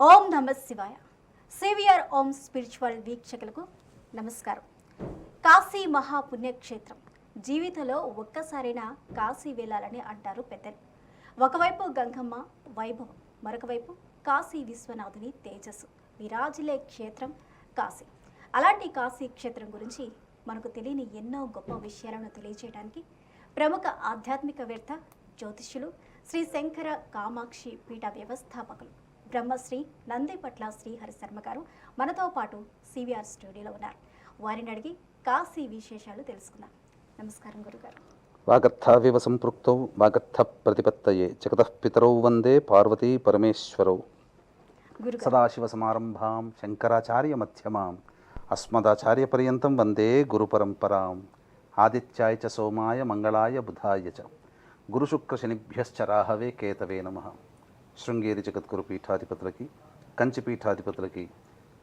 ఓం నమ శివాయ. సివిఆర్ ఓం స్పిరిచువల్ వీక్షకులకు నమస్కారం. కాశీ మహాపుణ్యక్షేత్రం. జీవితంలో ఒక్కసారైనా కాశీ వెళ్ళాలని అంటారు పెద్దలు. ఒకవైపు గంగమ్మ వైభవం, మరొకవైపు కాశీ విశ్వనాథుని తేజస్సు విరాజిల్లే క్షేత్రం కాశీ. అలాంటి కాశీ క్షేత్రం గురించి మనకు తెలియని ఎన్నో గొప్ప విషయాలను తెలియజేయడానికి ప్రముఖ ఆధ్యాత్మికవేత్త, జ్యోతిష్యులు, శ్రీ శంకర కామాక్షి పీఠ వ్యవస్థాపకులు బ్రహ్మశ్రీ నందిపట్ల శ్రీహరి శర్మ గారు మనతో పాటు సివిఆర్ స్టూడియోలో ఉన్నారు. వారిని అడిగి కాశీ విశేషాలు తెలుసుకుందాం. నమస్కారం గురుగారు. వాగర్థావివ సంపృక్తౌ వాగర్థ ప్రతిపత్తయే జగతః పితరౌ వందే పార్వతీ పరమేశ్వరౌ. సదాశివ సమారంభాం శంకరాచార్య మధ్యమాం అస్మదాచార్య పర్యంతం వందే గురు పరంపరాం. ఆదిత్యాయ చ సోమాయ మంగళాయ బుధాయ చ గురుశుక్ర శనిభ్యశ్చ రాహవే కేతవే నమః. శృంగేరి జగద్గురు పీఠాధిపతులకి, కంచి పీఠాధిపతులకి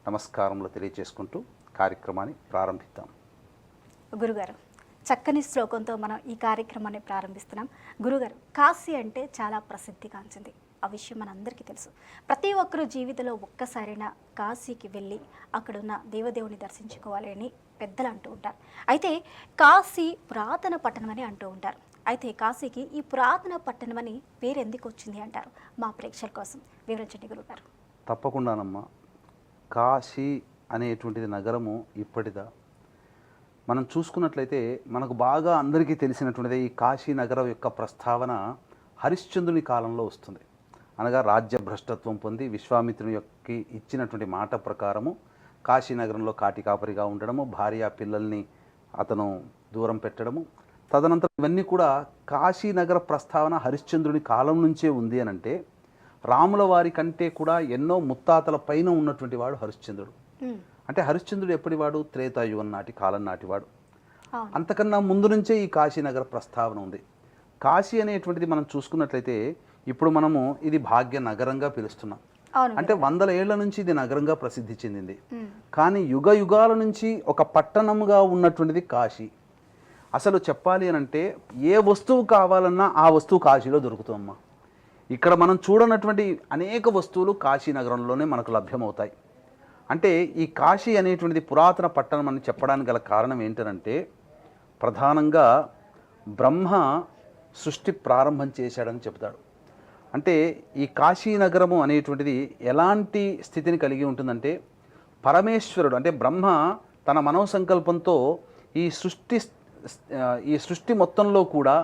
నమస్కారములు తెలియజేసుకుంటూ కార్యక్రమాన్ని ప్రారంభిద్దాం. గురుగారు, చక్కని శ్లోకంతో మనం ఈ కార్యక్రమాన్ని ప్రారంభిస్తున్నాం. గురుగారు, కాశీ అంటే చాలా ప్రసిద్ధిగాంచింది. ఆ విషయం మనందరికీ తెలుసు. ప్రతి ఒక్కరూ జీవితంలో ఒక్కసారైనా కాశీకి వెళ్ళి అక్కడున్న దేవదేవుని దర్శించుకోవాలి అని పెద్దలు అంటూ ఉంటారు. అయితే కాశీ పురాతన పట్టణం అని అంటూ ఉంటారు. అయితే కాశీకి ఈ పురాతన పట్టణం అని పేరు ఎందుకు వచ్చింది అంటారు? మా ప్రేక్షకుల కోసం వివరించండి గురుగారు. తప్పకుండానమ్మా. కాశీ అనేటువంటిది నగరము ఇప్పటిదా మనం చూసుకున్నట్లయితే మనకు బాగా అందరికీ తెలిసినటువంటిది ఈ కాశీ నగరం యొక్క ప్రస్తావన హరిశ్చంద్రుని కాలంలో వస్తుంది. అనగా రాజ్య భ్రష్టత్వం పొంది విశ్వామిత్రుని యొక్క ఇచ్చినటువంటి మాట ప్రకారము కాశీనగరంలో కాటికాపరిగా ఉండడము, భార్య పిల్లల్ని అతను దూరం పెట్టడము, తదనంతరం ఇవన్నీ కూడా కాశీనగర ప్రస్తావన హరిశ్చంద్రుని కాలం నుంచే ఉంది అని అంటే రాముల వారి కంటే కూడా ఎన్నో ముత్తాతల పైన ఉన్నటువంటి వాడు హరిశ్చంద్రుడు. అంటే హరిశ్చంద్రుడు ఎప్పటివాడు? త్రేతాయుగం నాటి కాలం నాటివాడు. అంతకన్నా ముందు నుంచే ఈ కాశీనగర ప్రస్తావన ఉంది. కాశీ అనేటువంటిది మనం చూసుకున్నట్లయితే ఇప్పుడు మనము ఇది భాగ్య నగరంగా పిలుస్తున్నాం. అంటే 100 ఏళ్ల నుంచి ఇది నగరంగా ప్రసిద్ధి చెందింది. కానీ యుగ యుగాల నుంచి ఒక పట్టణముగా ఉన్నటువంటిది కాశీ. అసలు చెప్పాలి అని అంటే ఏ వస్తువు కావాలన్నా ఆ వస్తువు కాశీలో దొరుకుతుందమ్మా. ఇక్కడ మనం చూడనటువంటి అనేక వస్తువులు కాశీ నగరంలోనే మనకు లభ్యమవుతాయి. అంటే ఈ కాశీ అనేటువంటిది పురాతన పట్టణం అని చెప్పడానికి గల కారణం ఏంటంటే ప్రధానంగా బ్రహ్మ సృష్టి ప్రారంభం చేశాడని చెప్తాడు. అంటే ఈ కాశీ నగరము అనేటువంటిది ఎలాంటి స్థితిని కలిగి ఉంటుందంటే పరమేశ్వరుడు అంటే బ్రహ్మ తన మనోసంకల్పంతో ఈ సృష్టి మొత్తంలో కూడా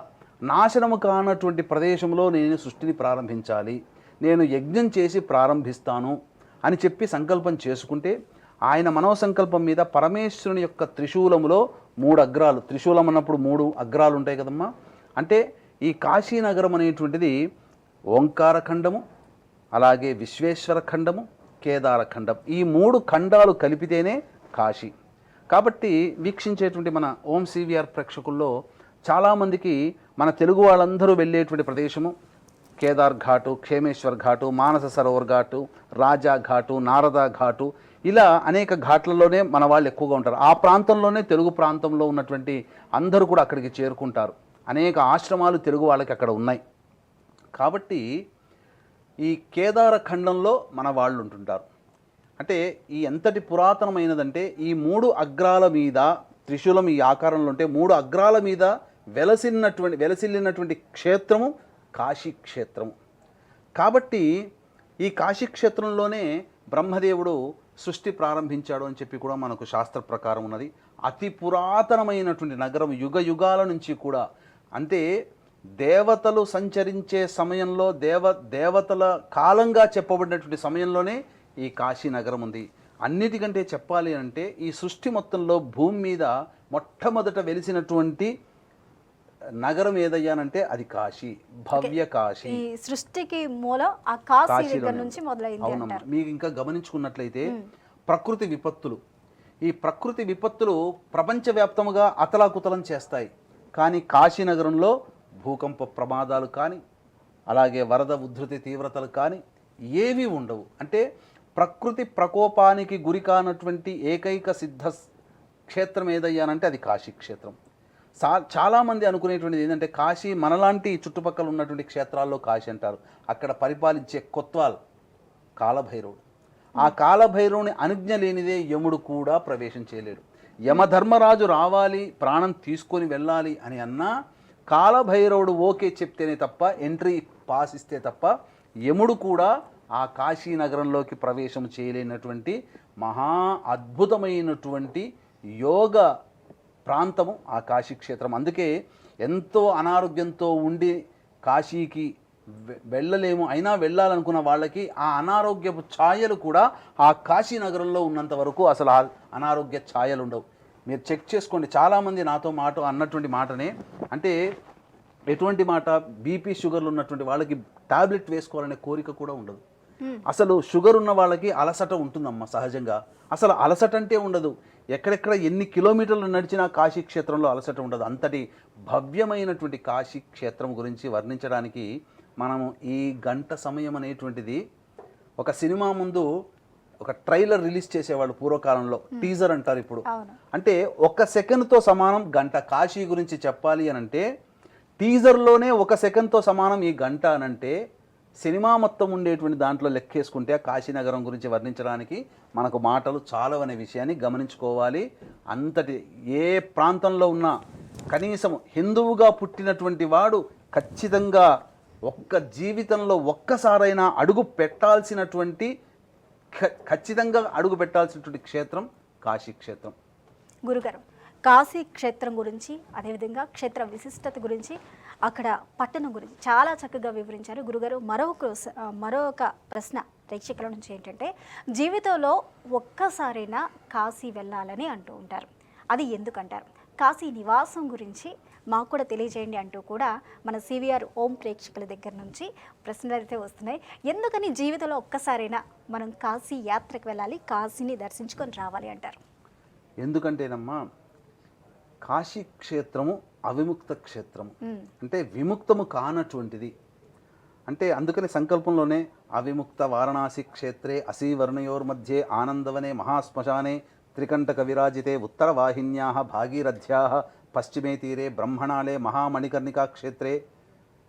నాశనము కానటువంటి ప్రదేశంలో నేను సృష్టిని ప్రారంభించాలి, నేను యజ్ఞం చేసి ప్రారంభిస్తాను అని చెప్పి సంకల్పం చేసుకుంటే ఆయన మనోసంకల్పం మీద పరమేశ్వరుని యొక్క త్రిశూలములో 3 అగ్రాలు, త్రిశూలం అన్నప్పుడు 3 అగ్రాలు ఉంటాయి కదమ్మా. అంటే ఈ కాశీనగరం అనేటువంటిది ఓంకార ఖండము, అలాగే విశ్వేశ్వర ఖండము, కేదార ఖండం, ఈ 3 ఖండాలు కలిపితేనే కాశీ. కాబట్టి వీక్షించేటువంటి మన ఓం సివిఆర్ ప్రేక్షకుల్లో చాలామందికి మన తెలుగు వాళ్ళందరూ వెళ్ళేటువంటి ప్రదేశము కేదార్ ఘాటు, క్షేమేశ్వర్ ఘాటు, మానస సరోవర్ ఘాటు, రాజా ఘాటు, నారదా ఘాటు, ఇలా అనేక ఘాట్లలోనే మన వాళ్ళు ఎక్కువగా ఉంటారు. ఆ ప్రాంతంలోనే తెలుగు ప్రాంతంలో ఉన్నటువంటి అందరూ కూడా అక్కడికి చేరుకుంటారు. అనేక ఆశ్రమాలు తెలుగు వాళ్ళకి అక్కడ ఉన్నాయి. కాబట్టి ఈ కేదార ఖండంలో మన వాళ్ళు ఉంటుంటారు. అంటే ఈ ఎంతటి పురాతనమైనదంటే ఈ 3 అగ్రాల మీద త్రిశూలం ఈ ఆకారంలో ఉంటే 3 అగ్రాల మీద వెలసిల్లినటువంటి క్షేత్రము కాశీ క్షేత్రము. కాబట్టి ఈ కాశీ క్షేత్రంలోనే బ్రహ్మదేవుడు సృష్టి ప్రారంభించాడు అని చెప్పి కూడా మనకు శాస్త్ర ప్రకారం ఉన్నది. అతి పురాతనమైనటువంటి నగరం, యుగ యుగాల నుంచి కూడా. అంటే దేవతలు సంచరించే సమయంలో దేవతల కాలంగా చెప్పబడినటువంటి సమయంలోనే ఈ కాశీ నగరం ఉంది. అన్నిటికంటే చెప్పాలి అంటే ఈ సృష్టి మొత్తంలో భూమి మీద మొట్టమొదట వెలిసినటువంటి నగరం ఏదయ్యానంటే అది కాశీ, భవ్య కాశీ. ఈ సృష్టికి మూలం ఆ కాశీ దగ్గర నుంచి మొదలైంది. అవునమ్మా. మీకు ఇంకా గమనించుకున్నట్లయితే ప్రకృతి విపత్తులు, ఈ ప్రకృతి విపత్తులు ప్రపంచవ్యాప్తముగా అతలాకుతలం చేస్తాయి. కానీ కాశీ నగరంలో భూకంప ప్రమాదాలు కానీ, అలాగే వరద ఉధృతి తీవ్రతలు కానీ ఏవి ఉండవు. అంటే ప్రకృతి ప్రకోపానికి గురి కానటువంటి ఏకైక సిద్ధ క్షేత్రం ఏదయ్యానంటే అది కాశీ క్షేత్రం. చాలామంది అనుకునేటువంటిది ఏంటంటే కాశీ మనలాంటి చుట్టుపక్కల ఉన్నటువంటి క్షేత్రాల్లో కాశీ అంటారు. అక్కడ పరిపాలించే కొత్వాల్ కాలభైరవుడు. ఆ కాలభైరవుని అనుజ్ఞ లేనిదే యముడు కూడా ప్రవేశం చేయలేడు. యమధర్మరాజు రావాలి, ప్రాణం తీసుకొని వెళ్ళాలి అని అన్నా కాలభైరవుడు ఓకే చెప్తేనే తప్ప, ఎంట్రీ పాస్ ఇస్తే తప్ప యముడు కూడా ఆ కాశీ నగరంలోకి ప్రవేశం చేయలేనటువంటి మహా అద్భుతమైనటువంటి యోగ ప్రాంతము ఆ కాశీ క్షేత్రం. అందుకే ఎంతో అనారోగ్యంతో ఉండి కాశీకి వెళ్ళలేము, అయినా వెళ్ళాలనుకున్న వాళ్ళకి ఆ అనారోగ్యపు ఛాయలు కూడా ఆ కాశీ నగరంలో ఉన్నంత వరకు అసలు ఆ అనారోగ్య ఛాయలు ఉండవు. మీరు చెక్ చేసుకోండి. చాలామంది నాతో అన్నటువంటి మాటనే, అంటే ఎటువంటి మాట, బీపీ షుగర్లు ఉన్నటువంటి వాళ్ళకి టాబ్లెట్ వేసుకోవాలనే కోరిక కూడా ఉండదు. అసలు షుగర్ ఉన్న వాళ్ళకి అలసట ఉంటుందమ్మా సహజంగా. అసలు అలసట అంటే ఉండదు. ఎక్కడెక్కడ ఎన్ని కిలోమీటర్లు నడిచినా కాశీ క్షేత్రంలో అలసట ఉండదు. అంతటి భవ్యమైనటువంటి కాశీ క్షేత్రం గురించి వర్ణించడానికి మనము ఈ గంట సమయం అనేటువంటిది, ఒక సినిమా ముందు ఒక ట్రైలర్ రిలీజ్ చేసేవాళ్ళు పూర్వకాలంలో, టీజర్ అంటారు ఇప్పుడు. అంటే 1 సెకండ్తో సమానం గంట. కాశీ గురించి చెప్పాలి అని అంటే టీజర్లోనే 1 సెకండ్తో సమానం ఈ గంట అనంటే, సినిమా మొత్తం ఉండేటువంటి దాంట్లో లెక్కేసుకుంటే కాశీనగరం గురించి వర్ణించడానికి మనకు మాటలు చాలవనే విషయాన్ని గమనించుకోవాలి. అంతటి ఏ ప్రాంతంలో ఉన్నా కనీసం హిందువుగా పుట్టినటువంటి వాడు ఖచ్చితంగా ఒక్క జీవితంలో ఒక్కసారైనా అడుగు పెట్టాల్సినటువంటి, ఖచ్చితంగా అడుగు పెట్టాల్సినటువంటి క్షేత్రం కాశీ క్షేత్రం. గురుగారు, కాశీ క్షేత్రం గురించి, అదేవిధంగా క్షేత్ర విశిష్టత గురించి, అక్కడ పట్టణం గురించి చాలా చక్కగా వివరించారు గురుగారు. మరొక ప్రశ్న ప్రేక్షకుల నుంచి ఏంటంటే, జీవితంలో ఒక్కసారైనా కాశీ వెళ్ళాలని అంటూ ఉంటారు. అది ఎందుకంటారు? కాశీ నివాసం గురించి మాకు కూడా తెలియజేయండి అంటూ కూడా మన సివిఆర్ ఓం ప్రేక్షకుల దగ్గర నుంచి ప్రశ్నలు అయితే వస్తున్నాయి. ఎందుకని జీవితంలో ఒక్కసారైనా మనం కాశీ యాత్రకు వెళ్ళాలి, కాశీని దర్శించుకొని రావాలి అంటారు? ఎందుకంటేనమ్మా, కాశీ క్షేత్రము అవిముక్త క్షేత్రము, అంటే విముక్తము కానటువంటిది. అంటే అందుకని సంకల్పంలోనే అవిముక్త వారణాసి క్షేత్రే అసీవర్ణయోర్మధ్యే ఆనందవనే మహాశ్మశానే త్రికంఠక విరాజితే ఉత్తరవాహిన్యా భాగీరథ్యా పశ్చిమే తీరే బ్రహ్మణాలే మహామణికర్ణికా క్షేత్రే.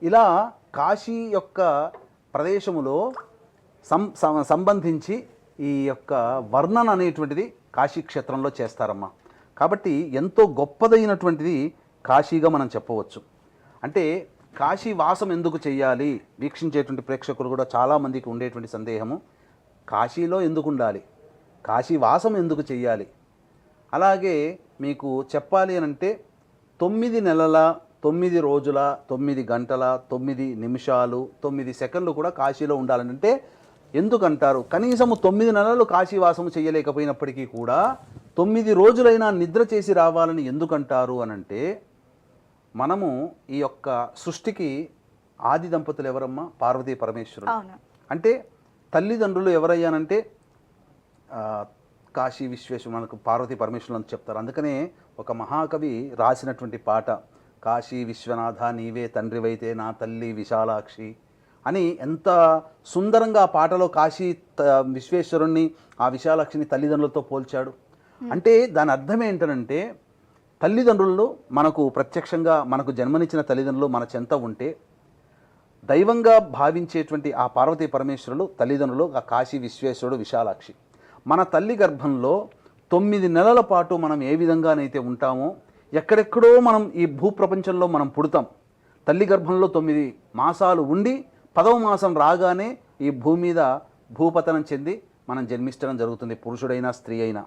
ఇలా కాశీ యొక్క ప్రదేశములో సంబంధించి ఈ యొక్క వర్ణన అనేటువంటిది కాశీ క్షేత్రంలో చేస్తారమ్మా. కాబట్టి ఎంతో గొప్పదైనటువంటిది కాశీగా మనం చెప్పవచ్చు. అంటే కాశీ వాసం ఎందుకు చేయాలి? వీక్షించేటువంటి ప్రేక్షకులు కూడా చాలామందికి ఉండేటువంటి సందేహము, కాశీలో ఎందుకు ఉండాలి, కాశీ వాసం ఎందుకు చేయాలి? అలాగే మీకు చెప్పాలి అని అంటే 9 నెలల 9 రోజుల 9 గంటల 9 నిమిషాలు 9 సెకండ్లు కూడా కాశీలో ఉండాలంటే ఎందుకంటారు? కనీసము 9 నెలలు కాశీవాసము చేయలేకపోయినప్పటికీ కూడా 9 రోజులైనా నిద్ర చేసి రావాలని ఎందుకంటారు అనంటే, మనము ఈ యొక్క సృష్టికి ఆది దంపతులు ఎవరమ్మా? పార్వతీ పరమేశ్వరుడు. అంటే తల్లిదండ్రులు ఎవరయ్యానంటే కాశీ విశ్వేశ్వరు, మనకు పార్వతీ పరమేశ్వరులు అని చెప్తారు. అందుకనే ఒక మహాకవి రాసినటువంటి పాట, కాశీ విశ్వనాథ నీవే తండ్రివైతే నా తల్లి విశాలాక్షి అని, ఎంత సుందరంగా ఆ పాటలో కాశీ విశ్వేశ్వరుణ్ణి ఆ విశాలాక్షిని తల్లిదండ్రులతో పోల్చాడు. అంటే దాని అర్థం ఏంటనంటే, తల్లిదండ్రులు మనకు ప్రత్యక్షంగా మనకు జన్మనిచ్చిన తల్లిదండ్రులు మన చెంత ఉంటే, దైవంగా భావించేటువంటి ఆ పార్వతీ పరమేశ్వరులు తల్లిదండ్రులు ఆ కాశీ విశ్వేశ్వరుడు విశాలాక్షి. మన తల్లి గర్భంలో 9 నెలల పాటు మనం ఏ విధంగానైతే ఉంటామో, ఎక్కడెక్కడో మనం ఈ భూప్రపంచంలో మనం పుడతాం. తల్లి గర్భంలో 9 మాసాలు ఉండి 10వ మాసం రాగానే ఈ భూమి మీద భూపతనం చెంది మనం జన్మించడం జరుగుతుంది, పురుషుడైనా స్త్రీ అయినా.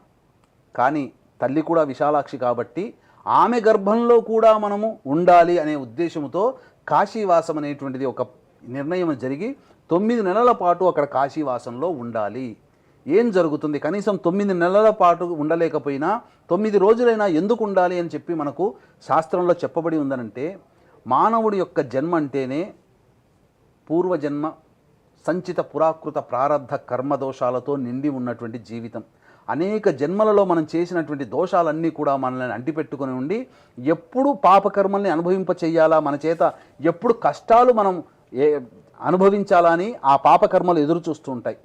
కానీ తల్లి కూడా విశాలాక్షి కాబట్టి ఆమె గర్భంలో కూడా మనము ఉండాలి అనే ఉద్దేశంతో కాశీవాసం అనేటువంటిది ఒక నిర్ణయం జరిగి 9 నెలల పాటు అక్కడ కాశీవాసంలో ఉండాలి. ఏం జరుగుతుంది? కనీసం 9 నెలల పాటు ఉండలేకపోయినా 9 రోజులైనా ఎందుకు ఉండాలి అని చెప్పి మనకు శాస్త్రంలో చెప్పబడి ఉందనంటే, మానవుడి యొక్క జన్మ అంటేనే పూర్వజన్మ సంచిత పురాకృత ప్రారబ్ధ కర్మదోషాలతో నిండి ఉన్నటువంటి జీవితం. అనేక జన్మలలో మనం చేసినటువంటి దోషాలన్నీ కూడా మనల్ని అంటిపెట్టుకుని ఉండి, ఎప్పుడు పాపకర్మల్ని అనుభవింప చెయ్యాలా, మన చేత ఎప్పుడు కష్టాలు మనం అనుభవించాలా అని ఆ పాపకర్మలు ఎదురు చూస్తూ ఉంటాయి.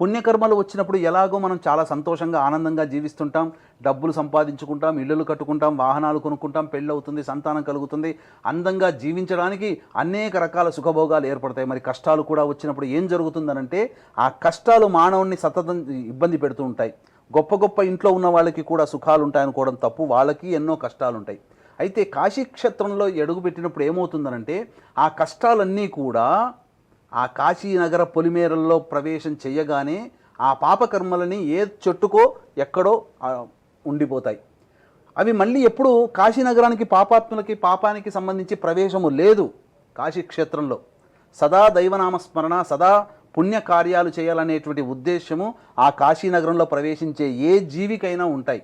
పుణ్యకర్మలు వచ్చినప్పుడు ఎలాగో మనం చాలా సంతోషంగా ఆనందంగా జీవిస్తుంటాం, డబ్బులు సంపాదించుకుంటాం, ఇళ్ళు కట్టుకుంటాం, వాహనాలు కొనుక్కుంటాం, పెళ్ళి అవుతుంది, సంతానం కలుగుతుంది, అందంగా జీవించడానికి అనేక రకాల సుఖభోగాలు ఏర్పడతాయి. మరి కష్టాలు కూడా వచ్చినప్పుడు ఏం జరుగుతుందనంటే ఆ కష్టాలు మానవుణ్ణి సతతం ఇబ్బంది పెడుతూ ఉంటాయి. గొప్ప గొప్ప ఇంట్లో ఉన్న వాళ్ళకి కూడా సుఖాలు ఉంటాయనుకోవడం తప్పు, వాళ్ళకి ఎన్నో కష్టాలు ఉంటాయి. అయితే కాశీక్షేత్రంలో అడుగుపెట్టినప్పుడు ఏమవుతుందనంటే ఆ కష్టాలన్నీ కూడా ఆ కాశీనగర పొలిమేరల్లో ప్రవేశం చేయగానే ఆ పాపకర్మలని ఏ చెట్టుకో ఎక్కడో ఉండిపోతాయి. అవి మళ్ళీ ఎప్పుడు కాశీనగరానికి పాపాత్ములకి పాపానికి సంబంధించి ప్రవేశము లేదు. కాశీక్షేత్రంలో సదా దైవనామస్మరణ, సదా పుణ్యకార్యాలు చేయాలనేటువంటి ఉద్దేశము ఆ కాశీనగరంలో ప్రవేశించే ఏ జీవికైనా ఉంటాయి.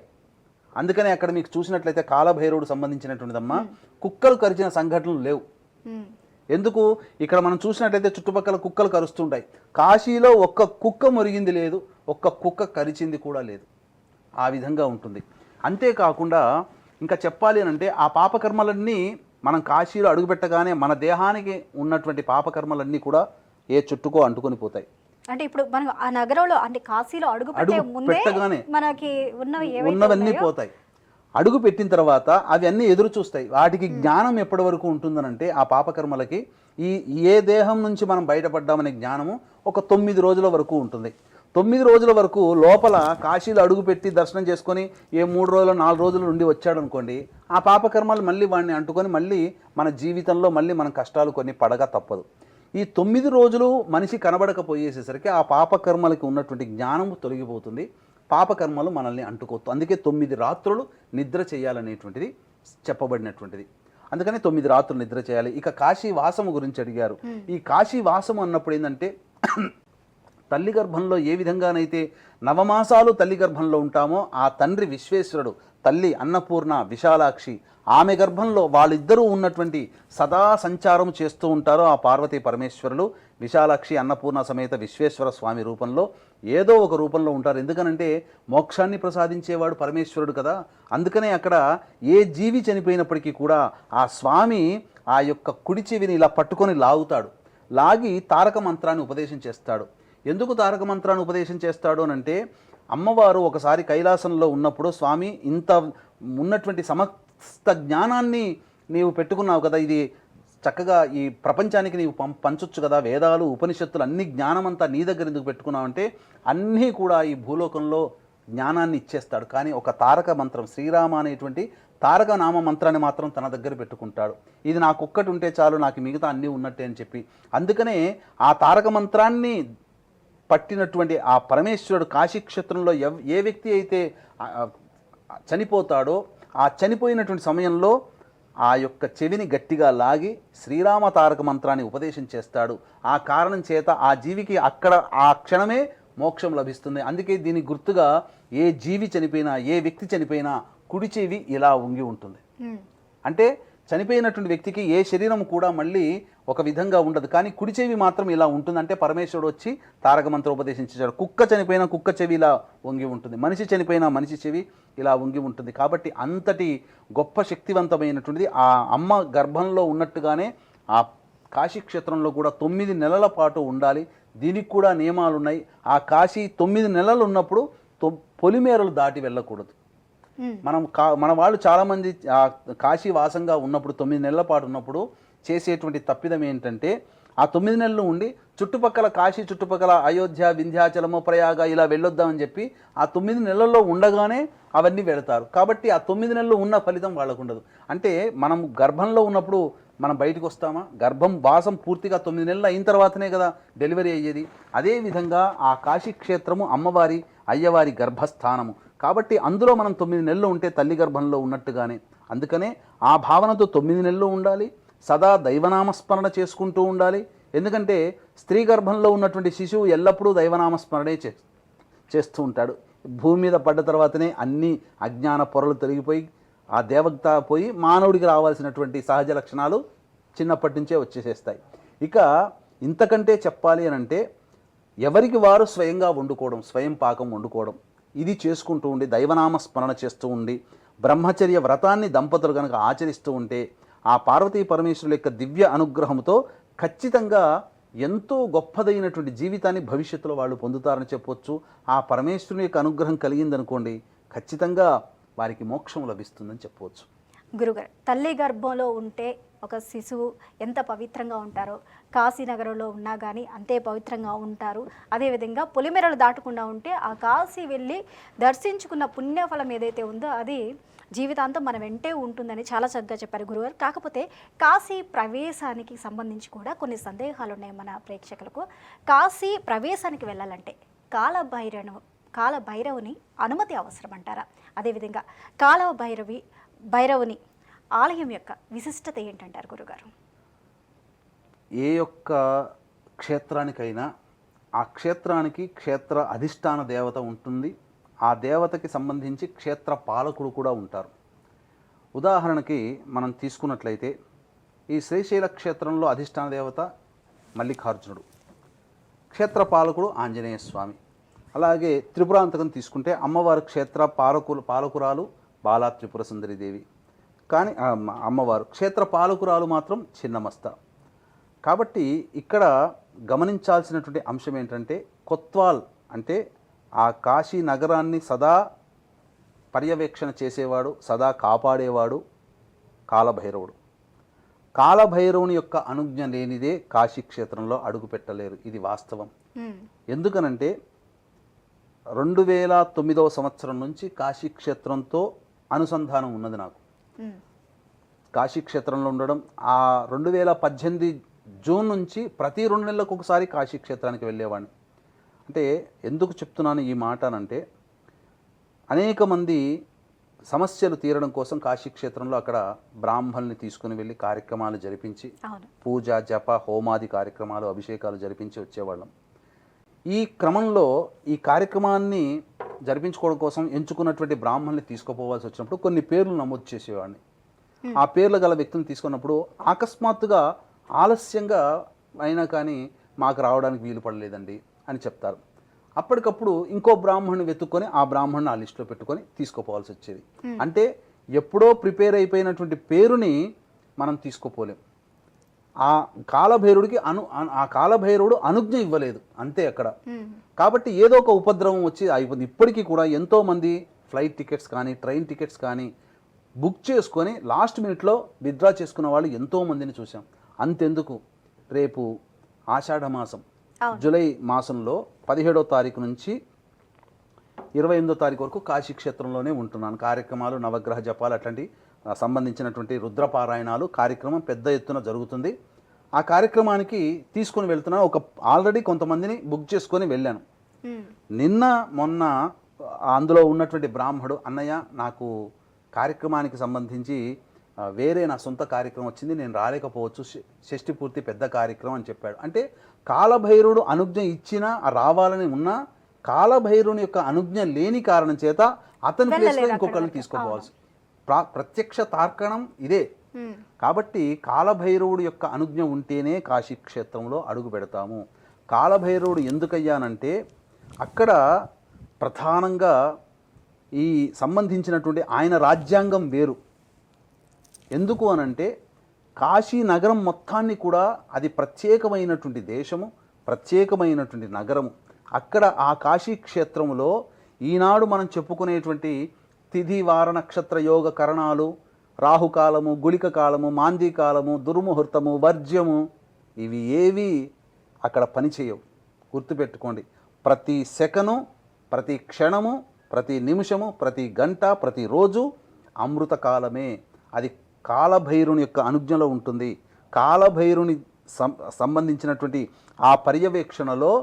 అందుకనే అక్కడ మీకు చూసినట్లయితే కాలభైరవుడు సంబంధించినటువంటిదమ్మా కుక్కలు కరిచిన సంఘటనలు లేవు. ఎందుకు? ఇక్కడ మనం చూసినట్లయితే చుట్టుపక్కల కుక్కలు కరుస్తుంటాయి. కాశీలో ఒక్క కుక్క మురిగింది లేదు, ఒక్క కుక్క కరిచింది కూడా లేదు. ఆ విధంగా ఉంటుంది. అంతేకాకుండా ఇంకా చెప్పాలి అంటే ఆ పాపకర్మలన్నీ మనం కాశీలో అడుగుపెట్టగానే మన దేహానికి ఉన్నటువంటి పాపకర్మలన్నీ కూడా ఏ చుట్టుకో అంటుకొని పోతాయి. అంటే ఇప్పుడు మనం ఆ నగరంలో అంటే కాశీలో అడుగు పెట్టగానే మనకి ఉన్నవన్నీ పోతాయి. అడుగు పెట్టిన తర్వాత అవి అన్నీ ఎదురు చూస్తాయి. వాటికి జ్ఞానం ఎప్పటి వరకు ఉంటుందనంటే ఆ పాపకర్మలకి ఏ దేహం నుంచి మనం బయటపడ్డామనే జ్ఞానము ఒక 9 రోజుల వరకు ఉంటుంది. 9 రోజుల వరకు లోపల కాశీలో అడుగుపెట్టి దర్శనం చేసుకొని ఏ 3 రోజులు 4 రోజులు నుండి వచ్చాడు అనుకోండి, ఆ పాపకర్మలు మళ్ళీ వాడిని అంటుకొని మళ్ళీ మన జీవితంలో మళ్ళీ మనం కష్టాలు కొన్ని పడగా తప్పదు. ఈ 9 రోజులు మనిషి కనబడకపోయేసేసరికి ఆ పాపకర్మలకి ఉన్నటువంటి జ్ఞానము తొలగిపోతుంది. పాపకర్మలు మనల్ని అంటుకోవచ్చు. అందుకే 9 రాత్రులు నిద్ర చేయాలనేటువంటిది చెప్పబడినటువంటిది. అందుకని 9 రాత్రులు నిద్ర చేయాలి. ఇక కాశీ వాసము గురించి అడిగారు. ఈ కాశీ వాసము అన్నప్పుడు ఏంటంటే తల్లి గర్భంలో ఏ విధంగానైతే నవమాసాలు తల్లి గర్భంలో ఉంటామో ఆ తండ్రి విశ్వేశ్వరుడు, తల్లి అన్నపూర్ణ విశాలాక్షి, ఆమె గర్భంలో వాళ్ళిద్దరూ ఉన్నటువంటి సదా సంచారం చేస్తూ ఉంటారో ఆ పార్వతీ పరమేశ్వరులు విశాలాక్షి అన్నపూర్ణ సమేత విశ్వేశ్వర స్వామి రూపంలో ఏదో ఒక రూపంలో ఉంటారు. ఎందుకనంటే మోక్షాన్ని ప్రసాదించేవాడు పరమేశ్వరుడు కదా. అందుకనే అక్కడ ఏ జీవి చనిపోయినప్పటికీ కూడా ఆ స్వామి ఆ యొక్క కుడి చెవిని ఇలా పట్టుకొని లాగుతాడు. లాగి తారక మంత్రాన్ని ఉపదేశం చేస్తాడు. ఎందుకు తారక మంత్రాన్ని ఉపదేశం చేస్తాడు అనంటే అమ్మవారు ఒకసారి కైలాసంలో ఉన్నప్పుడు స్వామి ఇంత ఉన్నటువంటి సమస్త జ్ఞానాన్ని నీవు పెట్టుకున్నావు కదా, ఇది చక్కగా ఈ ప్రపంచానికి నీవు పంచొచ్చు కదా, వేదాలు ఉపనిషత్తులు అన్ని జ్ఞానమంతా నీ దగ్గర ఎందుకు పెట్టుకున్నావు అంటే అన్నీ కూడా ఈ భూలోకంలో జ్ఞానాన్ని ఇచ్చేస్తాడు. కానీ ఒక తారక మంత్రం శ్రీరామ అనేటువంటి తారక నామ మంత్రాన్ని మాత్రం తన దగ్గర పెట్టుకుంటాడు. ఇది నాకొక్కటి ఉంటే చాలు, నాకు మిగతా అన్నీ ఉన్నట్టే అని చెప్పి. అందుకనే ఆ తారక మంత్రాన్ని పట్టినటువంటి ఆ పరమేశ్వరుడు కాశీక్షేత్రంలో ఏ వ్యక్తి అయితే చనిపోతాడో ఆ చనిపోయినటువంటి సమయంలో ఆ యొక్క చెవిని గట్టిగా లాగి శ్రీరామ తారక మంత్రాన్ని ఉపదేశం చేస్తాడు. ఆ కారణం చేత ఆ జీవికి అక్కడ ఆ క్షణమే మోక్షం లభిస్తుంది. అందుకే దీని గుర్తుగా ఏ జీవి చనిపోయినా ఏ వ్యక్తి చనిపోయినా కుడి చెవి ఇలా ఉంగి ఉంటుంది. అంటే చనిపోయినటువంటి వ్యక్తికి ఏ శరీరం కూడా మళ్ళీ ఒక విధంగా ఉండదు, కానీ కుడి చెవి మాత్రం ఇలా ఉంటుంది. అంటే పరమేశ్వరుడు వచ్చి తారక మంత్రం ఉపదేశించాడు. కుక్క చనిపోయినా కుక్క చెవి ఇలా వంగి ఉంటుంది, మనిషి చనిపోయినా మనిషి చెవి ఇలా వంగి ఉంటుంది. కాబట్టి అంతటి గొప్ప శక్తివంతమైనటువంటిది ఆ అమ్మ గర్భంలో ఉన్నట్టుగానే ఆ కాశీక్షేత్రంలో కూడా 9 నెలల పాటు ఉండాలి. దీనికి కూడా నియమాలు ఉన్నాయి. ఆ కాశీ 9 నెలలు ఉన్నప్పుడు పొలిమేరలు దాటి వెళ్ళకూడదు. మన వాళ్ళు చాలామంది కాశీ వాసంగా ఉన్నప్పుడు 9 నెలల పాటు ఉన్నప్పుడు చేసేటువంటి తప్పిదం ఏంటంటే ఆ 9 నెలలు ఉండి చుట్టుపక్కల కాశీ చుట్టుపక్కల అయోధ్య వింధ్యాచలము ప్రయాగ ఇలా వెళ్ళొద్దామని చెప్పి ఆ 9 నెలల్లో ఉండగానే అవన్నీ వెళతారు. కాబట్టి ఆ 9 నెలలు ఉన్న ఫలితం వాళ్ళకు ఉండదు. అంటే మనం గర్భంలో ఉన్నప్పుడు మనం బయటకు వస్తామా? గర్భం వాసం పూర్తిగా 9 నెలలు అయిన తర్వాతనే కదా డెలివరీ అయ్యేది. అదేవిధంగా ఆ కాశీక్షేత్రము అమ్మవారి అయ్యవారి గర్భస్థానము. కాబట్టి అందులో మనం 9 నెలలు ఉంటే తల్లి గర్భంలో ఉన్నట్టుగానే. అందుకనే ఆ భావనతో 9 నెలలు ఉండాలి. సదా దైవనామస్మరణ చేసుకుంటూ ఉండాలి. ఎందుకంటే స్త్రీ గర్భంలో ఉన్నటువంటి శిశువు ఎల్లప్పుడూ దైవనామస్మరణే చేస్తూ ఉంటాడు. భూమి మీద పడ్డ తర్వాతనే అన్ని అజ్ఞాన పొరలు తొలగిపోయి ఆ దేవత పోయి మానవుడికి రావాల్సినటువంటి సహజ లక్షణాలు చిన్నప్పటి నుంచే వచ్చేసేస్తాయి. ఇక ఇంతకంటే చెప్పాలి అని అంటే ఎవరికి వారు స్వయంగా వండుకోవడం, స్వయం పాకం వండుకోవడం, ఇది చేసుకుంటూ ఉండి దైవనామ స్మరణ చేస్తూ ఉండి బ్రహ్మచర్య వ్రతాన్ని దంపతులు కనుక ఆచరిస్తూ ఉంటే ఆ పార్వతీ పరమేశ్వరుల యొక్క దివ్య అనుగ్రహంతో ఖచ్చితంగా ఎంతో గొప్పదైనటువంటి జీవితాన్ని భవిష్యత్తులో వాళ్ళు పొందుతారని చెప్పొచ్చు. ఆ పరమేశ్వరుని యొక్క అనుగ్రహం కలిగిందనుకోండి, ఖచ్చితంగా వారికి మోక్షం లభిస్తుందని చెప్పవచ్చు. గురుగారు, తల్లి గర్భంలో ఉంటే ఒక శిశువు ఎంత పవిత్రంగా ఉంటారో, కాశీనగరంలో ఉన్నా కానీ అంతే పవిత్రంగా ఉంటారు. అదేవిధంగా పొలిమేరలు దాటకుండా ఉంటే ఆ కాశీ వెళ్ళి దర్శించుకున్న పుణ్యఫలం ఏదైతే ఉందో అది జీవితాంతం మన వెంటే ఉంటుందని చాలా చక్కగా చెప్పారు గురుగారు. కాకపోతే కాశీ ప్రవేశానికి సంబంధించి కూడా కొన్ని సందేహాలు ఉన్నాయి మన ప్రేక్షకులకు. కాశీ ప్రవేశానికి వెళ్ళాలంటే కాలభైరవుని అనుమతి అవసరం అంటారా? అదేవిధంగా భైరవుని ఆలయం యొక్క విశిష్టత ఏంటంటారు గురుగారు? ఏ యొక్క క్షేత్రానికైనా ఆ క్షేత్రానికి క్షేత్ర అధిష్టాన దేవత ఉంటుంది. ఆ దేవతకి సంబంధించి క్షేత్ర పాలకుడు కూడా ఉంటారు. ఉదాహరణకి మనం తీసుకున్నట్లయితే ఈ శ్రీశైల క్షేత్రంలో అధిష్టాన దేవత మల్లికార్జునుడు, క్షేత్ర పాలకుడు ఆంజనేయ స్వామి. అలాగే త్రిపురాంతకం తీసుకుంటే అమ్మవారి క్షేత్ర పాలకురాలు బాలా త్రిపుర సుందరి దేవి. కానీ అమ్మవారు క్షేత్ర పాలకురాలు మాత్రం చిన్నమస్త. కాబట్టి ఇక్కడ గమనించాల్సినటువంటి అంశం ఏంటంటే, కొత్వాల్ అంటే ఆ కాశీ నగరాన్ని సదా పర్యవేక్షణ చేసేవాడు, సదా కాపాడేవాడు కాలభైరవుడు. కాలభైరవుని యొక్క అనుజ్ఞ లేనిదే కాశీ క్షేత్రంలో అడుగు పెట్టలేరు. ఇది వాస్తవం. ఎందుకనంటే 2009వ సంవత్సరం నుంచి కాశీ క్షేత్రంతో అనుసంధానం ఉన్నది నాకు. కాశీ క్షేత్రంలో ఉండడం, ఆ 2018 జూన్ నుంచి ప్రతి 2 నెలలకు ఒకసారి కాశీ క్షేత్రానికి వెళ్ళేవాడిని. అంటే ఎందుకు చెప్తున్నాను ఈ మాట అంటే, అనేక మంది సమస్యలు తీరడం కోసం కాశీ క్షేత్రంలో అక్కడ బ్రాహ్మణుల్ని తీసుకుని వెళ్ళి కార్యక్రమాలు జరిపించి, పూజ జప హోమాది కార్యక్రమాలు అభిషేకాలు జరిపించి వచ్చేవాళ్ళం. ఈ క్రమంలో ఈ కార్యక్రమాన్ని జరిపించుకోవడం కోసం ఎంచుకున్నటువంటి బ్రాహ్మణుల్ని తీసుకుపోవాల్సి వచ్చినప్పుడు కొన్ని పేర్లు నమోదు చేసేవాడిని. ఆ పేర్లు గల వ్యక్తులను తీసుకున్నప్పుడు అకస్మాత్తుగా ఆలస్యంగా అయినా కానీ మాకు రావడానికి వీలు పడలేదండి అని చెప్తారు. అప్పటికప్పుడు ఇంకో బ్రాహ్మణుని వెతుక్కొని ఆ బ్రాహ్మణుని ఆ లిస్టులో పెట్టుకొని తీసుకుపోవాల్సి వచ్చేది. అంటే ఎప్పుడో ప్రిపేర్ అయిపోయినటువంటి పేరుని మనం తీసుకుపోలేం. ఆ కాలభైరుడికి ఆ కాలభైరవుడు అనుజ్ఞ ఇవ్వలేదు అంతే అక్కడ. కాబట్టి ఏదో ఒక ఉపద్రవం వచ్చి అయిపోయింది. ఇప్పటికీ కూడా ఎంతోమంది ఫ్లైట్ టికెట్స్ కానీ ట్రైన్ టికెట్స్ కానీ బుక్ చేసుకొని లాస్ట్ మినిట్లో విత్డ్రా చేసుకున్న వాళ్ళు ఎంతోమందిని చూసాం. అంతెందుకు, రేపు ఆషాఢ మాసం జూలై మాసంలో 17వ తారీఖు నుంచి 28వ తారీఖు వరకు కాశీ క్షేత్రంలోనే ఉంటున్నాను. కార్యక్రమాలు, నవగ్రహ జపాలు అట్లాంటి సంబంధించినటువంటి రుద్రపారాయణాలు కార్యక్రమం పెద్ద ఎత్తున జరుగుతుంది. ఆ కార్యక్రమానికి తీసుకొని వెళ్తున్నాను. ఆల్రెడీ కొంతమందిని బుక్ చేసుకొని వెళ్ళాను. నిన్న మొన్న అందులో ఉన్నటువంటి బ్రాహ్మడు, అన్నయ్య నాకు కార్యక్రమానికి సంబంధించి వేరే నా సొంత కార్యక్రమం వచ్చింది, నేను రాలేకపోవచ్చు, షష్ఠి పూర్తి పెద్ద కార్యక్రమం అని చెప్పాడు. అంటే కాలభైరవుడు అనుజ్ఞ ఇచ్చినా రావాలని ఉన్నా కాలభైరవుని యొక్క అనుజ్ఞ లేని కారణం చేత అతని ప్లేస్లో ఇంకొకరిని తీసుకోపోవాల్సి, ప్రత్యక్ష తార్కణం ఇదే. కాబట్టి కాలభైరవుడు యొక్క అనుజ్ఞ ఉంటేనే కాశీ క్షేత్రంలో అడుగు పెడతాము. కాలభైరవుడు ఎందుకయ్యానంటే అక్కడ ప్రధానంగా ఈ సంబంధించినటువంటి ఆయన రాజ్యాంగం వేరు. ఎందుకు అనంటే కాశీ నగరం మొత్తాన్ని కూడా అది ప్రత్యేకమైనటువంటి దేశము, ప్రత్యేకమైనటువంటి నగరము. అక్కడ ఆ కాశీ క్షేత్రంలో ఈనాడు మనం చెప్పుకునేటువంటి తిథి వార నక్షత్ర యోగ కరణాలు, రాహుకాలము, గుళిక కాలము, మాందీ కాలము, దుర్ముహూర్తము, వర్జ్యము, ఇవి ఏవి అక్కడ పనిచేయవు. గుర్తుపెట్టుకోండి, ప్రతి సెకను, ప్రతి క్షణము, ప్రతి నిమిషము, ప్రతి గంట, ప్రతిరోజు అమృతకాలమే. అది కాలభైరుని యొక్క అనుజ్ఞలో ఉంటుంది. కాలభైరుని సంబంధించినటువంటి ఆ పర్యవేక్షణలో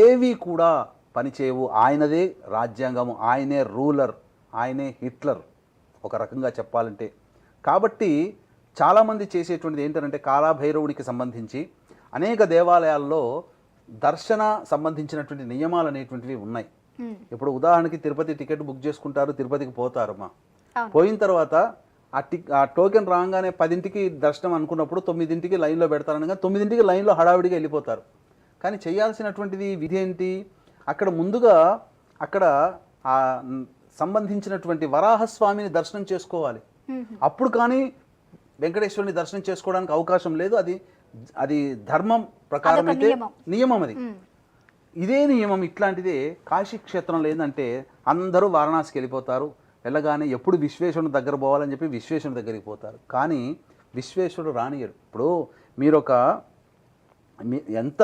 ఏవి కూడా పనిచేయవు. ఆయనదే రాజ్యాంగము, ఆయనే రూలర్, ఆయనే హిట్లర్ ఒక రకంగా చెప్పాలంటే. కాబట్టి చాలామంది చేసేటువంటిది ఏంటంటే కాలభైరవుడికి సంబంధించి అనేక దేవాలయాల్లో దర్శన సంబంధించినటువంటి నియమాలు అనేటువంటివి ఉన్నాయి. ఇప్పుడు ఉదాహరణకి తిరుపతి టికెట్ బుక్ చేసుకుంటారు, తిరుపతికి పోతారమ్మా. పోయిన తర్వాత ఆ టోకెన్ రాగానే 10ంటికి దర్శనం అనుకున్నప్పుడు 9ంటికి లైన్లో పెడతారనగా 9ంటికి లైన్లో హడావిడిగా వెళ్ళిపోతారు. కానీ చేయాల్సినటువంటిది విధి ఏంటి, అక్కడ ముందుగా అక్కడ ఆ సంబంధించినటువంటి వరాహస్వామిని దర్శనం చేసుకోవాలి. అప్పుడు కానీ వెంకటేశ్వరుని దర్శనం చేసుకోవడానికి అవకాశం లేదు. అది ధర్మం ప్రకారం అయితే నియమం. నియమం అది. ఇదే నియమం ఇట్లాంటిదే కాశీ క్షేత్రంలో ఏంటంటే అందరూ వారణాసికి వెళ్ళిపోతారు. వెళ్ళగానే ఎప్పుడు విశ్వేశ్వరుని దగ్గర పోవాలని చెప్పి విశ్వేశ్వరుని దగ్గరికి పోతారు. కానీ విశ్వేశ్వరుడు రానియడు. ఇప్పుడు మీరు ఎంత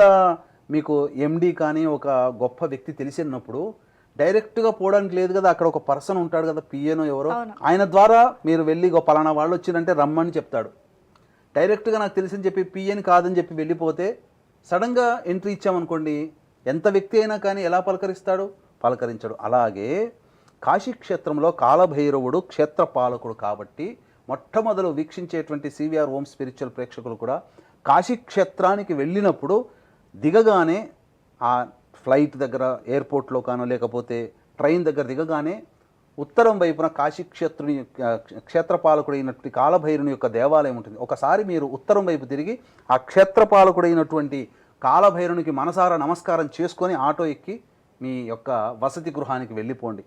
మీకు ఎండి కానీ ఒక గొప్ప వ్యక్తి తెలిసినప్పుడు డైరెక్ట్గా పోవడానికి లేదు కదా, అక్కడ ఒక పర్సన్ ఉంటాడు కదా, పిఏనో ఎవరో, ఆయన ద్వారా మీరు వెళ్ళి పలానా వాళ్ళు వచ్చిందంటే రమ్మని చెప్తాడు. డైరెక్ట్గా నాకు తెలిసింది చెప్పి పిఏని కాదని చెప్పి వెళ్ళిపోతే సడన్గా ఎంట్రీ ఇచ్చామనుకోండి, ఎంత వ్యక్తి అయినా కానీ ఎలా పలకరిస్తాడు? పలకరించడు. అలాగే కాశీ క్షేత్రంలో కాలభైరవుడు క్షేత్రపాలకుడు కాబట్టి మొట్టమొదలు వీక్షించేటువంటి సివిఆర్ ఓం స్పిరిచువల్ ప్రేక్షకులు కూడా కాశీ క్షేత్రానికి వెళ్ళినప్పుడు దిగగానే ఆ ఫ్లైట్ దగ్గర ఎయిర్పోర్ట్లో కానో లేకపోతే ట్రైన్ దగ్గర దిగగానే ఉత్తరం వైపున కాశీ క్షేత్రపాలకుడైనటువంటి కాలభైరుని యొక్క దేవాలయం ఉంటుంది. ఒకసారి మీరు ఉత్తరం వైపు తిరిగి ఆ క్షేత్రపాలకుడైనటువంటి కాలభైరునికి మనసారా నమస్కారం చేసుకొని ఆటో ఎక్కి మీ యొక్క వసతి గృహానికి వెళ్ళిపోండి.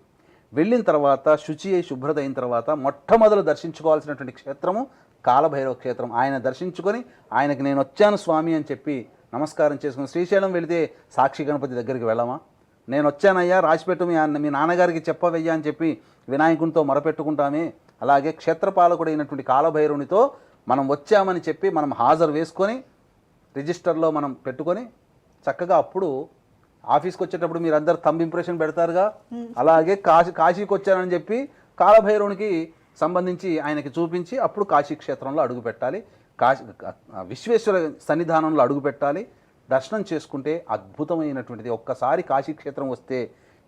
వెళ్ళిన తర్వాత శుచి అయి శుభ్రత అయిన తర్వాత మొట్టమొదలు దర్శించుకోవాల్సినటువంటి క్షేత్రము కాలభైరవ క్షేత్రం. ఆయన దర్శించుకొని ఆయనకి నేను వచ్చాను స్వామి అని చెప్పి నమస్కారం చేసుకుని, శ్రీశైలం వెళితే సాక్షి గణపతి దగ్గరికి వెళ్ళమా, నేను వచ్చానయ్యా రాసిపెట్టు మీ నాన్నగారికి చెప్పవయ్యా అని చెప్పి వినాయకునితో మొరపెట్టుకుంటామే. అలాగే క్షేత్రపాలకుడైనటువంటి కాలభైరవునితో మనం వచ్చామని చెప్పి మనం హాజరు వేసుకొని రిజిస్టర్లో మనం పెట్టుకొని చక్కగా అప్పుడు ఆఫీస్కి వచ్చేటప్పుడు మీరు అందరు థంబ్ ఇంప్రెషన్ పెడతారుగా, అలాగే కాశీకి వచ్చానని చెప్పి కాలభైరవునికి సంబంధించి ఆయనకి చూపించి అప్పుడు కాశీ క్షేత్రంలో అడుగు పెట్టాలి. విశ్వేశ్వర సన్నిధానంలో అడుగు పెట్టాలి. దర్శనం చేసుకుంటే అద్భుతమైనటువంటిది. ఒక్కసారి కాశీ క్షేత్రం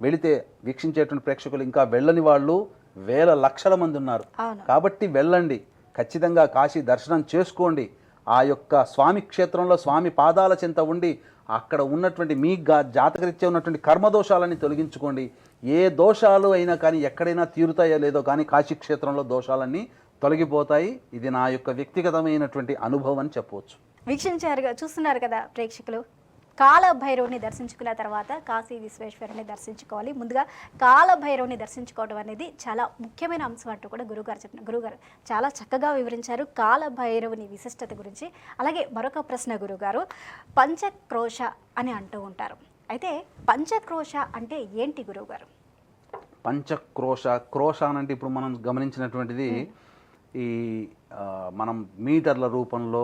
వెళితే వీక్షించేటువంటి ప్రేక్షకులు ఇంకా వెళ్ళని వాళ్ళు వేల లక్షల మంది ఉన్నారు. కాబట్టి వెళ్ళండి, ఖచ్చితంగా కాశీ దర్శనం చేసుకోండి. ఆ యొక్క స్వామి క్షేత్రంలో స్వామి పాదాల చెంత ఉండి అక్కడ ఉన్నటువంటి మీ జాతకరీత్యా ఉన్నటువంటి కర్మదోషాలని తొలగించుకోండి. ఏ దోషాలు అయినా కానీ ఎక్కడైనా తీరుతాయో లేదో కానీ కాశీ క్షేత్రంలో దోషాలన్నీ తొలగిపోతాయి. ఇది నా యొక్క వ్యక్తిగతమైనటువంటి అనుభవం అని చెప్పవచ్చు. చూస్తున్నారు కదా ప్రేక్షకులు, కాలభైరవుని దర్శించుకున్న తర్వాత కాశీ విశ్వేశ్వరుని దర్శించుకోవాలి. ముందుగా కాలభైరవుని దర్శించుకోవడం అనేది చాలా ముఖ్యమైన అంశం అంటూ కూడా గురుగారు చెప్పిన గురుగారు చాలా చక్కగా వివరించారు కాలభైరవుని విశిష్టత గురించి. అలాగే మరొక ప్రశ్న గురుగారు, పంచక్రోశ అని అంటూ ఉంటారు. అయితే పంచక్రోశ అంటే ఏంటి గురువుగారు? క్రోశ అంటే ఇప్పుడు మనం గమనించినటువంటిది ఈ మనం మీటర్ల రూపంలో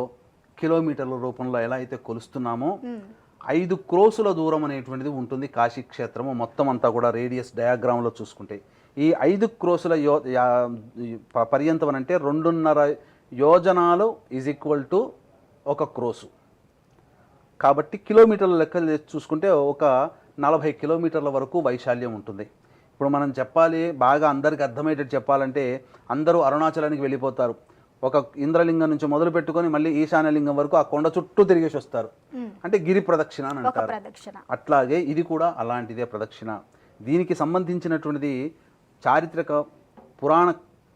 కిలోమీటర్ల రూపంలో ఎలా అయితే కొలుస్తున్నామో 5 క్రోసుల దూరం అనేటువంటిది ఉంటుంది కాశీ క్షేత్రము మొత్తం అంతా కూడా రేడియస్ డయాగ్రామ్లో చూసుకుంటే. ఈ 5 క్రోసుల పర్యంతం అంటే 2.5 యోజనాలు ఈజ్ ఈక్వల్ టు 1 క్రోసు. కాబట్టి కిలోమీటర్ల లెక్క చూసుకుంటే ఒక 40 కిలోమీటర్ల వరకు వైశాల్యం ఉంటుంది. ఇప్పుడు మనం చెప్పాలి, బాగా అందరికి అర్థమయ్యేటట్టు చెప్పాలంటే అందరూ అరుణాచలానికి వెళ్ళిపోతారు. ఒక ఇంద్రలింగం నుంచి మొదలు పెట్టుకొని మళ్ళీ ఈశాన్యలింగం వరకు ఆ కొండ చుట్టూ తిరిగేసి వస్తారు. అంటే గిరి ప్రదక్షిణ అని అంటారు. అట్లాగే ఇది కూడా అలాంటిదే ప్రదక్షిణ. దీనికి సంబంధించినటువంటిది చారిత్రక పురాణ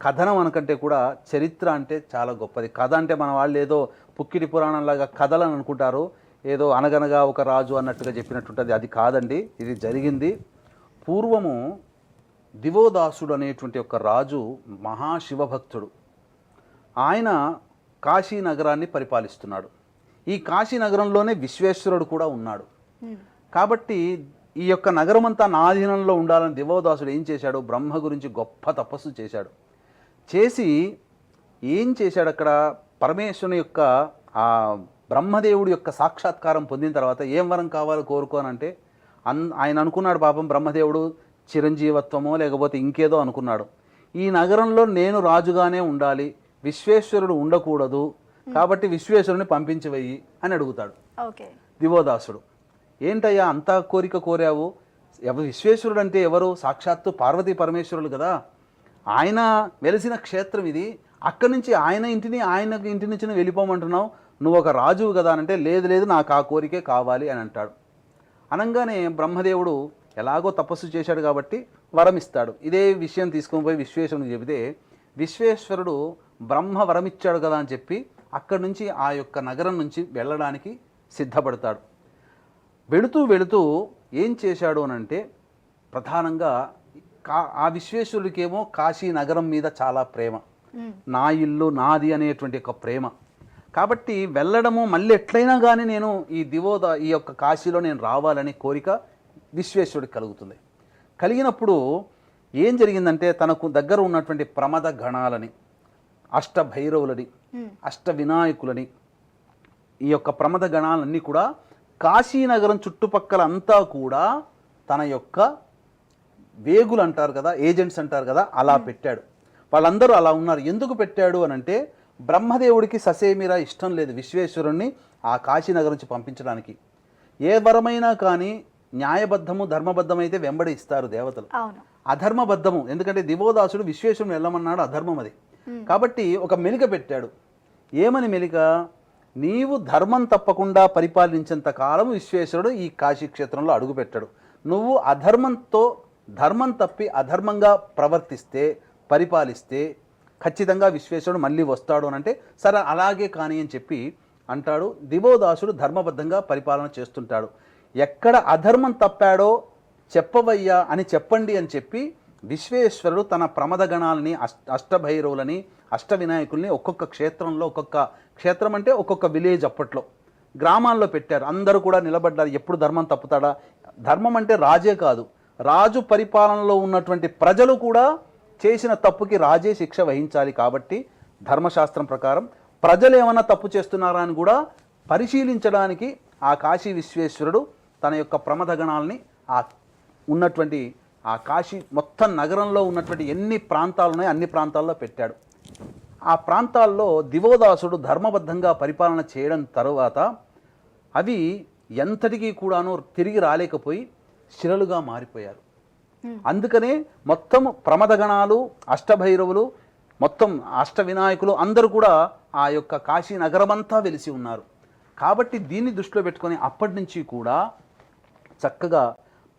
కథనం అనకంటే కూడా చరిత్ర అంటే చాలా గొప్పది. కథ అంటే మన వాళ్ళు ఏదో పుక్కిటి పురాణంలాగా కథలని అనుకుంటారు, ఏదో అనగనగా ఒక రాజు అన్నట్టుగా చెప్పినట్టుంటుంది. అది కాదండి, ఇది జరిగింది. పూర్వము దివోదాసుడు అనేటువంటి ఒక రాజు మహాశివభక్తుడు. ఆయన కాశీ నగరాన్ని పరిపాలిస్తున్నాడు. ఈ కాశీ నగరంలోనే విశ్వేశ్వరుడు కూడా ఉన్నాడు. కాబట్టి ఈ యొక్క నగరం అంతా నా అధీనంలో ఉండాలని దివోదాసుడు ఏం చేశాడు? బ్రహ్మ గురించి గొప్ప తపస్సు చేశాడు. చేసి ఏం చేశాడు? అక్కడ పరమేశ్వరుని యొక్క ఆ బ్రహ్మదేవుడి యొక్క సాక్షాత్కారం పొందిన తర్వాత ఏం వరం కావాలో కోరుకోనంటే ఆయన అనుకున్నాడు, పాపం బ్రహ్మదేవుడు చిరంజీవత్వమో లేకపోతే ఇంకేదో అనుకున్నాడు. ఈ నగరంలో నేను రాజుగానే ఉండాలి, విశ్వేశ్వరుడు ఉండకూడదు, కాబట్టి విశ్వేశ్వరుని పంపించి వెయ్యి అని అడుగుతాడు దివోదాసుడు. ఏంటయ్యా అంత కోరిక కోరావు? విశ్వేశ్వరుడు అంటే ఎవరు? సాక్షాత్తు పార్వతీ పరమేశ్వరులు కదా. ఆయన వెలిసిన క్షేత్రం ఇది. అక్కడి నుంచి ఆయన ఇంటి నుంచి వెళ్ళిపోమంటున్నావు, నువ్వు ఒక రాజువు కదా అంటే లేదు నాకు ఆ కోరికే కావాలి అని అంటాడు. అనగానే బ్రహ్మదేవుడు ఎలాగో తపస్సు చేశాడు కాబట్టి వరం ఇస్తాడు. ఇదే విషయం తీసుకొని పోయి విశ్వేశ్వరునికి చెబితే విశ్వేశ్వరుడు బ్రహ్మ వరమిచ్చాడు కదా అని చెప్పి అక్కడి నుంచి ఆ యొక్క నగరం నుంచి వెళ్ళడానికి సిద్ధపడతాడు. వెళుతూ ఏం చేశాడు అనంటే ప్రధానంగా ఆ విశ్వేశ్వరుడికేమో కాశీ నగరం మీద చాలా ప్రేమ, నా ఇల్లు నాది అనేటువంటి ఒక ప్రేమ. కాబట్టి వెళ్ళడము మళ్ళీ ఎట్లయినా కానీ నేను ఈ యొక్క కాశీలో నేను రావాలనే కోరిక విశ్వేశ్వరుడికి కలుగుతుంది. కలిగినప్పుడు ఏం జరిగిందంటే తనకు దగ్గర ఉన్నటువంటి ప్రమద గణాలని, అష్టభైరవులని, అష్ట వినాయకులని, ఈ యొక్క ప్రమద గణాలన్నీ కూడా కాశీనగరం చుట్టుపక్కల అంతా కూడా తన యొక్క వేగులు అంటారు కదా, ఏజెంట్స్ అంటారు కదా, అలా పెట్టాడు. వాళ్ళందరూ అలా ఉన్నారు. ఎందుకు పెట్టాడు అని అంటే బ్రహ్మదేవుడికి ససేమిరా ఇష్టం లేదు విశ్వేశ్వరుణ్ణి ఆ కాశీనగరం నుంచి పంపించడానికి. ఏ వరమైనా కానీ న్యాయబద్ధము ధర్మబద్ధమైతే వెంబడి ఇస్తారు దేవతలు. అధర్మబద్ధము, ఎందుకంటే దివోదాసుడు విశ్వేశ్వరుని వెళ్ళమన్నాడు, అధర్మం అది. కాబట్టి ఒక మెలిక పెట్టాడు. ఏమని మెలిక? నీవు ధర్మం తప్పకుండా పరిపాలించేంత కాలం విశ్వేశ్వరుడు ఈ కాశీ క్షేత్రంలో అడుగుపెట్టాడు. నువ్వు అధర్మంతో ధర్మం తప్పి అధర్మంగా ప్రవర్తిస్తే, పరిపాలిస్తే ఖచ్చితంగా విశ్వేశ్వరుడు మళ్ళీ వస్తాడు అని అంటే సరే అలాగే కానీ అని చెప్పి అంటాడు. దివోదాసుడు ధర్మబద్ధంగా పరిపాలన చేస్తుంటాడు. ఎక్కడ అధర్మం తప్పాడో చెప్పవయ్యా అని చెప్పండి అని చెప్పి విశ్వేశ్వరుడు తన ప్రమదగణాలని, అష్టభైరవులని, అష్టవినాయకుల్ని ఒక్కొక్క క్షేత్రంలో, ఒక్కొక్క క్షేత్రం అంటే ఒక్కొక్క విలేజ్ అప్పట్లో గ్రామాల్లో పెట్టారు. అందరూ కూడా నిలబడ్డారు. ఎప్పుడు ధర్మం తప్పుతాడా? ధర్మం అంటే రాజే కాదు, రాజు పరిపాలనలో ఉన్నటువంటి ప్రజలు కూడా చేసిన తప్పుకి రాజే శిక్ష వహించాలి. కాబట్టి ధర్మశాస్త్రం ప్రకారం ప్రజలు ఏమైనా తప్పు చేస్తున్నారా అని కూడా పరిశీలించడానికి ఆ కాశీ విశ్వేశ్వరుడు తన యొక్క ప్రమదగణాలని ఉన్నటువంటి ఆ కాశీ మొత్తం నగరంలో ఉన్నటువంటి ఎన్ని ప్రాంతాలు ఉన్నాయో అన్ని ప్రాంతాల్లో పెట్టాడు. ఆ ప్రాంతాల్లో దివోదాసుడు ధర్మబద్ధంగా పరిపాలన చేయడం తరువాత అవి ఎంతటికీ కూడాను తిరిగి రాలేకపోయి శిలలుగా మారిపోయారు. అందుకనే మొత్తం ప్రమదగణాలు, అష్టభైరవులు, మొత్తం అష్ట వినాయకులు అందరూ కూడా ఆ యొక్క కాశీ నగరమంతా వెలిసి ఉన్నారు. కాబట్టి దీన్ని దృష్టిలో పెట్టుకొని అప్పటి నుంచి కూడా చక్కగా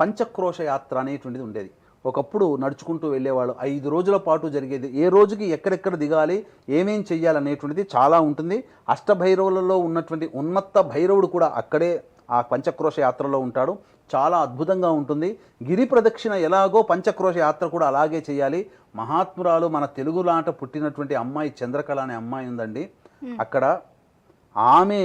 పంచక్రోశ యాత్ర అనేటువంటిది ఉండేది. ఒకప్పుడు నడుచుకుంటూ వెళ్ళేవాళ్ళు. 5 రోజుల పాటు జరిగేది. ఏ రోజుకి ఎక్కడెక్కడ దిగాలి, ఏమేం చెయ్యాలనేటువంటిది చాలా ఉంటుంది. అష్టభైరవులలో ఉన్నటువంటి ఉన్మత్త భైరవుడు కూడా అక్కడే ఆ పంచక్రోశ యాత్రలో ఉంటాడు. చాలా అద్భుతంగా ఉంటుంది. గిరి ప్రదక్షిణ ఎలాగో పంచక్రోశ యాత్ర కూడా అలాగే చేయాలి. మహాత్మురాలు మన తెలుగులాట పుట్టినటువంటి అమ్మాయి చంద్రకళ అనే అమ్మాయి ఉందండి. అక్కడ ఆమె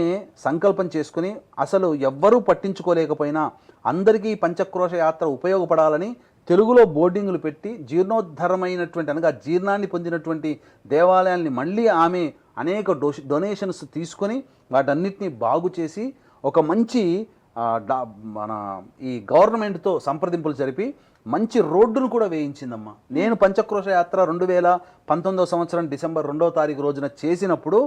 సంకల్పం చేసుకుని అసలు ఎవ్వరూ పట్టించుకోలేకపోయినా అందరికీ పంచక్రోశ యాత్ర ఉపయోగపడాలని తెలుగులో బోర్డింగులు పెట్టి జీర్ణోద్ధరమైనటువంటి అనగా జీర్ణాన్ని పొందినటువంటి దేవాలయాల్ని మళ్ళీ ఆమె అనేక డొనేషన్స్ తీసుకొని వాటన్నిటినీ బాగు చేసి ఒక మంచి మన ఈ గవర్నమెంట్తో సంప్రదింపులు జరిపి మంచి రోడ్డును కూడా వేయించిందమ్మా. నేను పంచక్రోశ యాత్ర 2019 సంవత్సరం డిసెంబర్ 2వ తారీఖు రోజున చేసినప్పుడు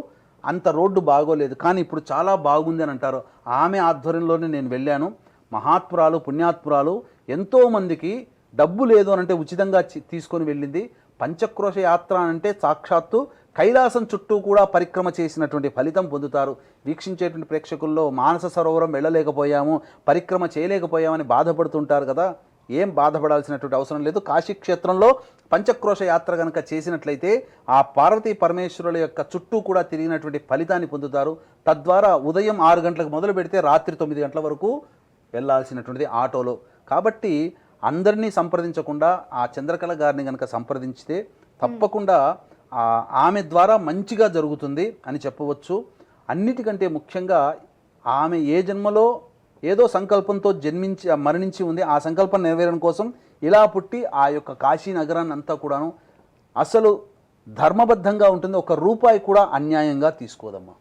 అంత రోడ్డు బాగోలేదు, కానీ ఇప్పుడు చాలా బాగుంది అని అంటారు. ఆమె ఆధ్వర్యంలోనే నేను వెళ్ళాను. మహాత్మురాలు, పుణ్యాత్మురాలు, ఎంతోమందికి డబ్బు లేదు అని అంటే ఉచితంగా తీసుకొని వెళ్ళింది. పంచక్రోశ యాత్ర అంటే సాక్షాత్తు కైలాసం చుట్టూ కూడా పరిక్రమ చేసినటువంటి ఫలితం పొందుతారు. వీక్షించేటువంటి ప్రేక్షకుల్లో మానస సరోవరం వెళ్ళలేకపోయాము, పరిక్రమ చేయలేకపోయామని బాధపడుతుంటారు కదా. ఏం బాధపడాల్సినటువంటి అవసరం లేదు. కాశీక్షేత్రంలో పంచక్రోశ యాత్ర కనుక చేసినట్లయితే ఆ పార్వతీ పరమేశ్వరుల యొక్క చుట్టూ కూడా తిరిగినటువంటి ఫలితాన్ని పొందుతారు. తద్వారా ఉదయం 6 గంటలకు మొదలు పెడితే రాత్రి 9 గంటల వరకు వెళ్ళాల్సినటువంటిది ఆటోలో. కాబట్టి అందరినీ సంప్రదించకుండా ఆ చంద్రకళ గారిని కనుక సంప్రదించితే తప్పకుండా ఆమె ద్వారా మంచిగా జరుగుతుంది అని చెప్పవచ్చు. అన్నిటికంటే ముఖ్యంగా ఆమె ఏ జన్మలో ఏదో సంకల్పంతో మరణించి ఉంది. ఆ సంకల్పం నెరవేరడం కోసం ఇలా పుట్టి ఆ యొక్క కాశీ నగరాన్ని అంతా కూడాను అసలు ధర్మబద్ధంగా ఉంటుంది. 1 రూపాయి కూడా అన్యాయంగా తీసుకోదమ్మా.